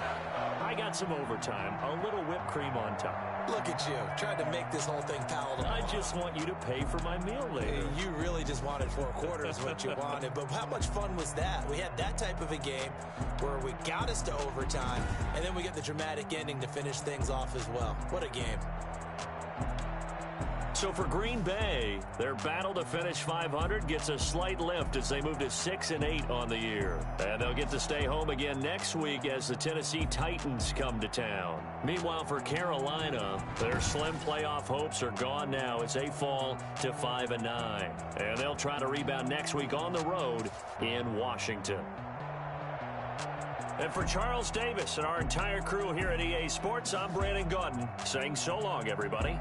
I got some overtime, a little whipped cream on top. Look at you, trying to make this whole thing palatable. I just want you to pay for my meal later. You really just wanted 4 quarters, what you wanted. But how much fun was that? We had that type of a game where we got us to overtime, and then we get the dramatic ending to finish things off as well. What a game. So for Green Bay, their battle to finish 500 gets a slight lift as they move to 6-8 on the year. And they'll get to stay home again next week as the Tennessee Titans come to town. Meanwhile, for Carolina, their slim playoff hopes are gone now as they fall to 5-9. And they'll try to rebound next week on the road in Washington. And for Charles Davis and our entire crew here at EA Sports, I'm Brandon Gaudin saying so long, everybody.